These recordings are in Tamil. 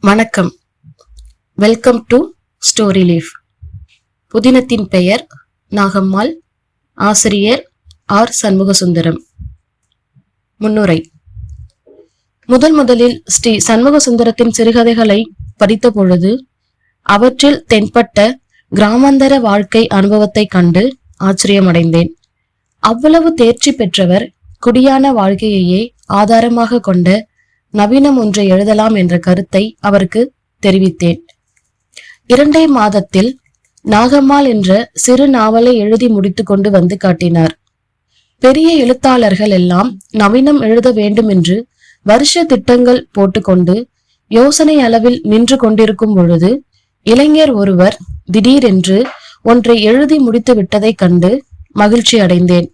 வணக்கம். Welcome to Story Leaf. புதினத்தின் பெயர் நாகம்மாள். ஆசிரியர் ஆர் சண்முகசுந்தரம். முன்னுரை. முதலில் ஸ்ரீ சண்முகசுந்தரத்தின் சிறுகதைகளை படித்த பொழுது அவற்றில் தென்பட்ட கிராமாந்தர வாழ்க்கை அனுபவத்தை கண்டு ஆச்சரியமடைந்தேன். அவ்வளவு தேர்ச்சி பெற்றவர் குடியான வாழ்க்கையையே ஆதாரமாக கொண்ட நவீனம் ஒன்றை எழுதலாம் என்ற கருத்தை அவருக்கு தெரிவித்தேன். 2 மாதத்தில் நாகம்மாள் என்ற சிறு நாவலை எழுதி முடித்து கொண்டு வந்து காட்டினார். பெரிய எழுத்தாளர்கள் எல்லாம் நவீனம் எழுத வேண்டும் என்று வருஷ திட்டங்கள் போட்டுக்கொண்டு யோசனை அளவில் நின்று கொண்டிருக்கும் பொழுது இளைஞர் ஒருவர் திடீரென்று ஒன்றை எழுதி முடித்து விட்டதை கண்டு மகிழ்ச்சி அடைந்தேன்.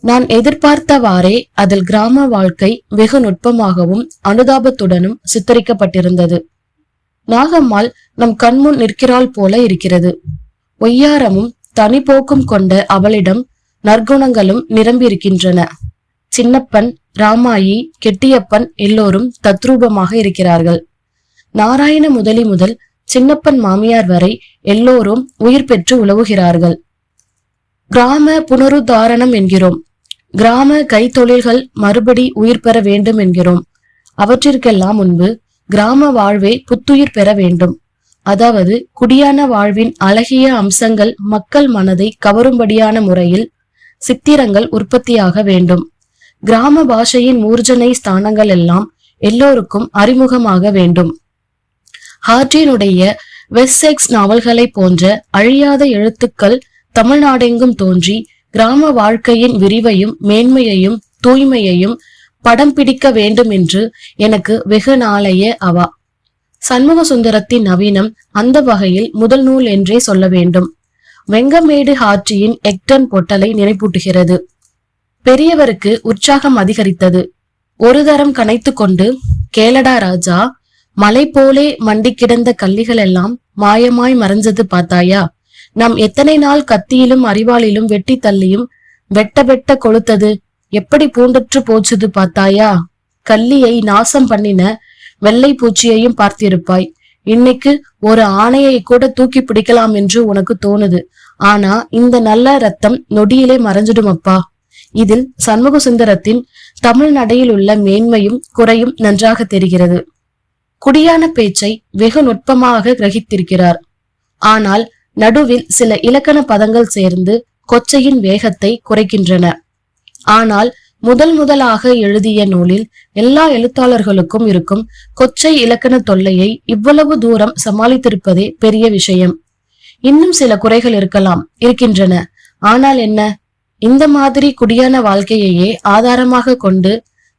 நான் எதிர்பார்த்தவாறே அதில் கிராம வாழ்க்கை வெகு நுட்பமாகவும் அனுதாபத்துடனும் சித்தரிக்கப்பட்டிருந்தது. நாகம்மாள் நம் கண்முன் நிற்கிறாள் போல இருக்கிறது. ஒய்யாரமும் தனிப்போக்கும் கொண்ட அவளிடம் நற்குணங்களும் நிரம்பியிருக்கின்றன. சின்னப்பன், ராமாயி, கெட்டியப்பன் எல்லோரும் தத்ரூபமாக இருக்கிறார்கள். நாராயண முதலி முதல் சின்னப்பன் மாமியார் வரை எல்லோரும் உயிர் பெற்று உலவுகிறார்கள். கிராம புனருத்தாரணம் என்கிறோம். கிராம கைத்தொழில்கள் மறுபடி உயிர் பெற வேண்டும் என்கிறோம். அவற்றிற்கெல்லாம் முன்பு கிராம வாழ்வே புத்துயிர் பெற வேண்டும். அதாவது குடியான வாழ்வின் அழகிய அம்சங்கள் மக்கள் மனதை கவரும்படியான முறையில் சித்திரங்கள் உற்பத்தியாக வேண்டும். கிராம பாஷையின் மூர்ஜனை ஸ்தானங்கள் எல்லாம் எல்லோருக்கும் அறிமுகமாக வேண்டும். ஹார்டினுடைய வெஸ்செக்ஸ் நாவல்களை போன்ற அழியாத எழுத்துக்கள் தமிழ்நாடெங்கும் தோன்றி கிராம வாழ்க்கையின் விரிவையும் மேன்மையையும் தூய்மையையும் படம் பிடிக்க வேண்டும் என்று எனக்கு வெகு நாளைய அவா. சண்முகசுந்தரத்தின் நவீனம் அந்த வகையில் முதல் நூல் என்றே சொல்ல வேண்டும். வெங்கமேடு ஹார்டியின் எக்டன் பொட்டலை நினைப்பூட்டுகிறது. பெரியவருக்கு உற்சாகம் அதிகரித்தது. ஒரு தரம் கனைத்து கொண்டு, கேளடா ராஜா, மலை போலே மண்டி கிடந்த கல்லிகள் எல்லாம் மாயமாய் மறைஞ்சது பார்த்தாயா? நாம் எத்தனை நாள் கத்தியிலும் அறிவாளிலும் வெட்டி தள்ளியும் வெட்ட கொளுத்தது எப்படி பூண்டற்று போச்சுது பார்த்தாயா? கல்லியை நாசம் பண்ணின வெள்ளை பூச்சியையும் பார்த்திருப்பாய். இன்னைக்கு ஒரு ஆணையை கூட தூக்கி பிடிக்கலாம் என்று உனக்கு தோணுது. ஆனா இந்த நல்ல ரத்தம் நொடியிலே மறைஞ்சிடுமப்பா. இதில் சண்முகசுந்தரத்தின் தமிழ் நடையில் உள்ள மேன்மையும் குறையும் நன்றாக தெரிகிறது. குடியான பேச்சை வெகு நுட்பமாக கிரகித்திருக்கிறார். ஆனால் நடுவில் சில இலக்கண பதங்கள் சேர்ந்து கொச்சையின் வேகத்தை குறைக்கின்றன. ஆனால் முதலாக எழுதிய நூலில் எல்லா எழுத்தாளர்களுக்கும் இருக்கும் கொச்சை இலக்கண தொல்லையை இவ்வளவு தூரம் சமாளித்திருப்பதே பெரிய விஷயம். இன்னும் சில குறைகள் இருக்கின்றன. ஆனால் என்ன? இந்த மாதிரி குடியான வாழ்க்கையையே ஆதாரமாக கொண்டு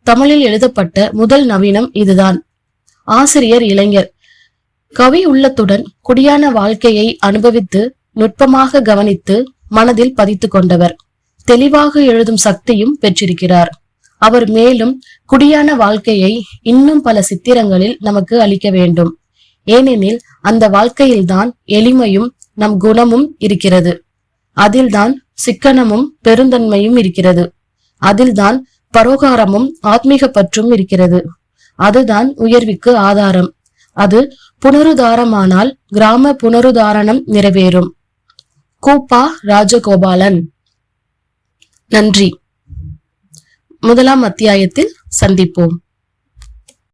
தமிழில் எழுதப்பட்ட முதல் நவீனம் இதுதான். ஆசிரியர் இளைஞர். கவி உள்ளத்துடன் குடியான வாழ்க்கையை அனுபவித்து நுட்பமாக கவனித்து மனதில் பதித்து கொண்டவர். தெளிவாக எழுதும் சக்தியும் பெற்றிருக்கிறார். அவர் மேலும் குடியான வாழ்க்கையை இன்னும் பல சித்திரங்களில் நமக்கு அளிக்க வேண்டும். ஏனெனில் அந்த வாழ்க்கையில்தான் எளிமையும் நம் குணமும் இருக்கிறது. அதில்தான் சிக்கனமும் பெருந்தன்மையும் இருக்கிறது. அதில்தான் பரோகாரமும் ஆத்மீக பற்றும் இருக்கிறது. அதுதான் உயர்வுக்கு ஆதாரம். அது புனருதாரமானால் கிராம புனருதாரணம் நிறைவேறும். கூப்பா ராஜகோபாலன். நன்றி. முதலாம் அத்தியாயத்தில் சந்திப்போம்.